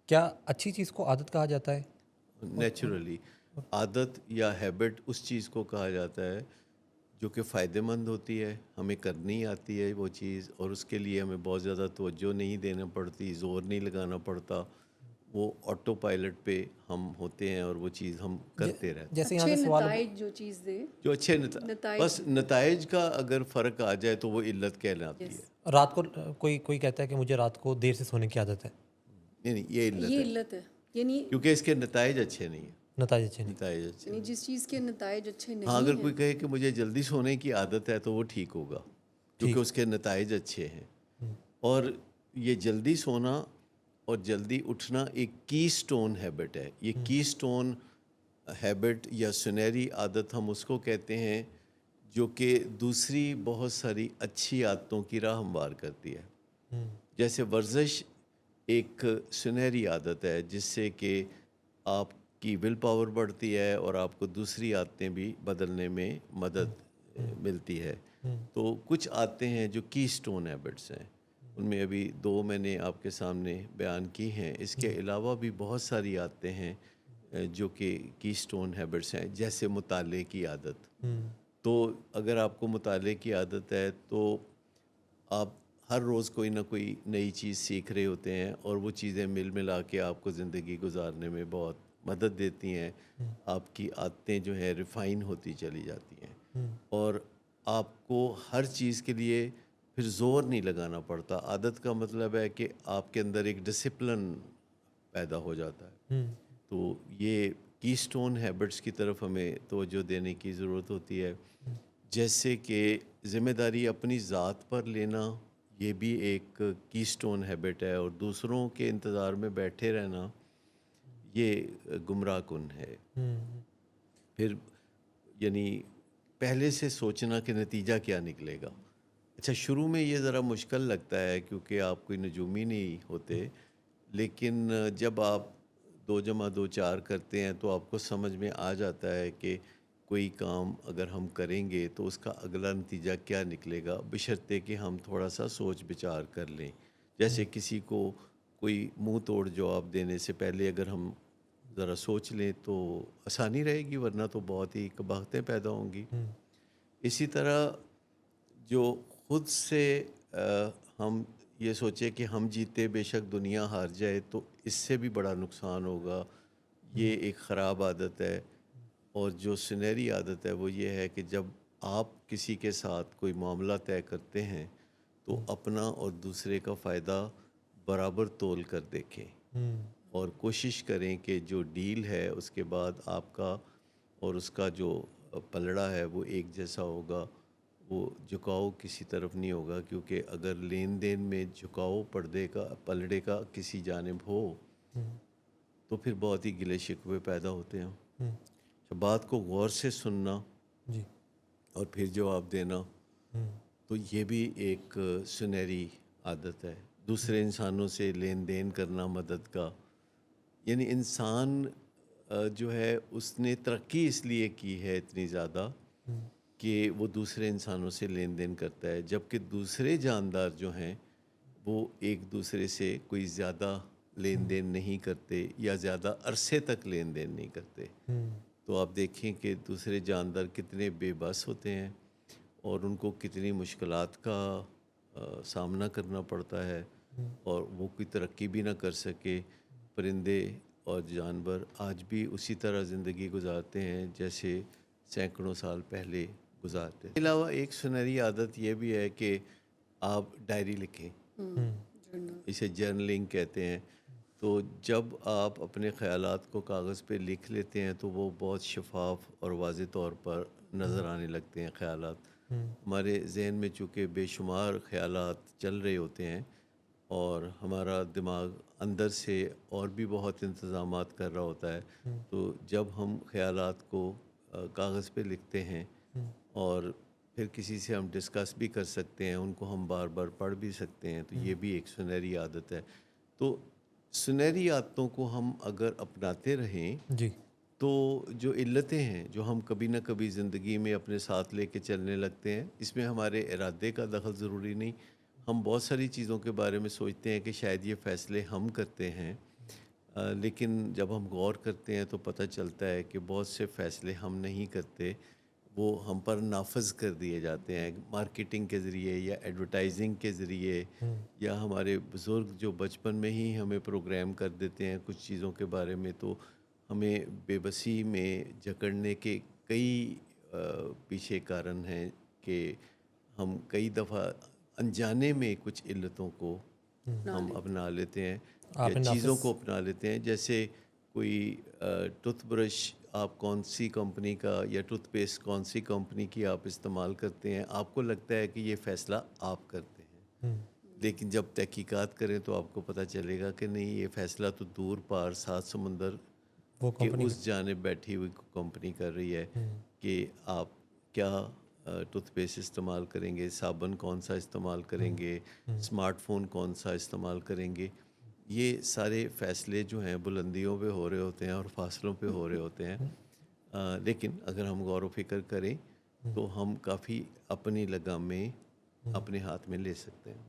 کیا اچھی چیز کو عادت کہا جاتا ہے؟ نیچرلی عادت یا ہیبٹ اس چیز کو کہا جاتا ہے جو کہ فائدہ مند ہوتی ہے، ہمیں کرنی آتی ہے وہ چیز، اور اس کے لیے ہمیں بہت زیادہ توجہ نہیں دینا پڑتی، زور نہیں لگانا پڑتا، وہ آٹو پائلٹ پہ ہم ہوتے ہیں اور وہ چیز ہم کرتے رہتے ہیں۔ جیسے یہاں اچھے سے سوال نتائج جو چیز دے، جو اچھے نتائج بس نتائج کا اگر فرق آ جائے تو وہ علت کہلاتی یس، ہے۔ رات کو کوئی کہتا ہے کہ مجھے رات کو دیر سے سونے کی عادت ہے، نہیں یہ علت یہ ہے، علت ہے، یعنی کیونکہ اس کے نتائج اچھے نہیں ہیں، نتائج اچھے نہیں۔ نتائج اچھے یعنی نہیں۔ جس چیز کے نتائج اچھے ہاں اگر نہیں ہیں۔ کوئی کہے کہ مجھے جلدی سونے کی عادت ہے تو وہ ٹھیک ہوگا، کیونکہ ٹھیک اس کے نتائج اچھے ہیں۔ اور یہ جلدی سونا اور جلدی اٹھنا ایک کی سٹون ہیبٹ ہے۔ یہ کی سٹون ہیبٹ یا سنہری عادت ہم اس کو کہتے ہیں جو کہ دوسری بہت ساری اچھی عادتوں کی راہ ہموار کرتی ہے۔ جیسے ورزش ایک سنہری عادت ہے جس سے کہ آپ کی ول پاور بڑھتی ہے اور آپ کو دوسری عادتیں بھی بدلنے میں مدد ملتی ہے۔ تو کچھ عادتیں ہیں جو کی سٹون ہیبٹس ہیں، ان میں ابھی 2 میں نے آپ کے سامنے بیان کی ہیں، اس کے علاوہ بھی بہت ساری عادتیں ہیں جو کہ کی سٹون ہیبٹس ہیں، جیسے مطالعے کی عادت۔ تو اگر آپ کو مطالعے کی عادت ہے تو آپ ہر روز کوئی نہ کوئی نئی چیز سیکھ رہے ہوتے ہیں، اور وہ چیزیں مل ملا کے آپ کو زندگی گزارنے میں بہت مدد دیتی ہیں۔ آپ کی عادتیں جو ہیں ریفائن ہوتی چلی جاتی ہیں، اور آپ کو ہر چیز کے لیے پھر زور نہیں لگانا پڑتا۔ عادت کا مطلب ہے کہ آپ کے اندر ایک ڈسپلن پیدا ہو جاتا ہے۔ تو یہ کی سٹون ہیبٹس کی طرف ہمیں توجہ دینے کی ضرورت ہوتی ہے، جیسے کہ ذمہ داری اپنی ذات پر لینا، یہ بھی ایک کی سٹون ہیبٹ ہے، اور دوسروں کے انتظار میں بیٹھے رہنا یہ گمراہ کن ہے۔ پھر یعنی پہلے سے سوچنا کہ نتیجہ کیا نکلے گا۔ اچھا شروع میں یہ ذرا مشکل لگتا ہے کیونکہ آپ کوئی نجومی نہیں ہوتے، لیکن جب آپ 2 جمع 2 4 کرتے ہیں تو آپ کو سمجھ میں آ جاتا ہے کہ کوئی کام اگر ہم کریں گے تو اس کا اگلا نتیجہ کیا نکلے گا، بشرطے کہ ہم تھوڑا سا سوچ بچار کر لیں۔ جیسے کسی کو کوئی منہ توڑ جواب دینے سے پہلے اگر ہم ذرا سوچ لیں تو آسانی رہے گی، ورنہ تو بہت ہی قباحتیں پیدا ہوں گی۔ اسی طرح جو خود سے ہم یہ سوچے کہ ہم جیتے بے شک دنیا ہار جائے تو اس سے بھی بڑا نقصان ہوگا، یہ ایک خراب عادت ہے۔ اور جو سنہری عادت ہے وہ یہ ہے کہ جب آپ کسی کے ساتھ کوئی معاملہ طے کرتے ہیں تو اپنا اور دوسرے کا فائدہ برابر تول کر دیکھیں، اور کوشش کریں کہ جو ڈیل ہے اس کے بعد آپ کا اور اس کا جو پلڑا ہے وہ ایک جیسا ہوگا، وہ جھکاؤ کسی طرف نہیں ہوگا، کیونکہ اگر لین دین میں جھکاؤ پلڑے کا کسی جانب ہو تو پھر بہت ہی گلے شکوے پیدا ہوتے ہیں۔ بات کو غور سے سننا جی اور پھر جواب دینا، تو یہ بھی ایک سنہری عادت ہے۔ دوسرے انسانوں سے لین دین کرنا، مدد کا، یعنی انسان جو ہے اس نے ترقی اس لیے کی ہے اتنی زیادہ کہ وہ دوسرے انسانوں سے لین دین کرتا ہے، جبکہ دوسرے جاندار جو ہیں وہ ایک دوسرے سے کوئی زیادہ لین دین نہیں کرتے یا زیادہ عرصے تک لین دین نہیں کرتے۔ تو آپ دیکھیں کہ دوسرے جاندار کتنے بے بس ہوتے ہیں اور ان کو کتنی مشکلات کا سامنا کرنا پڑتا ہے، اور وہ کوئی ترقی بھی نہ کر سکے۔ پرندے اور جانور آج بھی اسی طرح زندگی گزارتے ہیں جیسے سینکڑوں سال پہلے گزارتے۔ اس کے علاوہ ایک سنہری عادت یہ بھی ہے کہ آپ ڈائری لکھیں، اسے جرنلنگ کہتے ہیں۔ تو جب آپ اپنے خیالات کو کاغذ پہ لکھ لیتے ہیں تو وہ بہت شفاف اور واضح طور پر نظر آنے لگتے ہیں خیالات۔ ہمارے ذہن میں چونکہ بے شمار خیالات چل رہے ہوتے ہیں اور ہمارا دماغ اندر سے اور بھی بہت انتظامات کر رہا ہوتا ہے، تو جب ہم خیالات کو کاغذ پہ لکھتے ہیں اور پھر کسی سے ہم ڈسکس بھی کر سکتے ہیں، ان کو ہم بار بار پڑھ بھی سکتے ہیں، تو یہ بھی ایک سنہری عادت ہے۔ تو سنہری عادتوں کو ہم اگر اپناتے رہیں جی تو جو علتیں ہیں جو ہم کبھی نہ کبھی زندگی میں اپنے ساتھ لے کے چلنے لگتے ہیں، اس میں ہمارے ارادے کا دخل ضروری نہیں۔ ہم بہت ساری چیزوں کے بارے میں سوچتے ہیں کہ شاید یہ فیصلے ہم کرتے ہیں، لیکن جب ہم غور کرتے ہیں تو پتہ چلتا ہے کہ بہت سے فیصلے ہم نہیں کرتے، وہ ہم پر نافذ کر دیے جاتے ہیں مارکیٹنگ کے ذریعے یا ایڈورٹائزنگ کے ذریعے، یا ہمارے بزرگ جو بچپن میں ہی ہمیں پروگرام کر دیتے ہیں کچھ چیزوں کے بارے میں، تو ہمیں بے بسی میں جکڑنے کے کئی پیچھے کارن ہیں کہ ہم کئی دفعہ انجانے میں کچھ علتوں کو ہم اپنا لیتے ہیں آپ یا نے چیزوں نافذ کو اپنا لیتے ہیں. جیسے کوئی ٹوتھ برش آپ کون سی کمپنی کا یا ٹوتھ پیسٹ کون سی کمپنی کی آپ استعمال کرتے ہیں، آپ کو لگتا ہے کہ یہ فیصلہ آپ کرتے ہیں، لیکن جب تحقیقات کریں تو آپ کو پتہ چلے گا کہ نہیں، یہ فیصلہ تو دور پار 7 سمندر وہ کہ کمپنی اس جانب بیٹھی ہوئی کمپنی کر رہی ہے کہ آپ کیا ٹوتھ پیسٹ استعمال کریں گے، صابن کون سا استعمال کریں گے، اسمارٹ فون کون سا استعمال کریں گے. یہ سارے فیصلے جو ہیں بلندیوں پہ ہو رہے ہوتے ہیں اور فاصلوں پہ ہو رہے ہوتے ہیں. لیکن اگر ہم غور و فکر کریں تو ہم کافی اپنی لگام میں اپنے ہاتھ میں لے سکتے ہیں.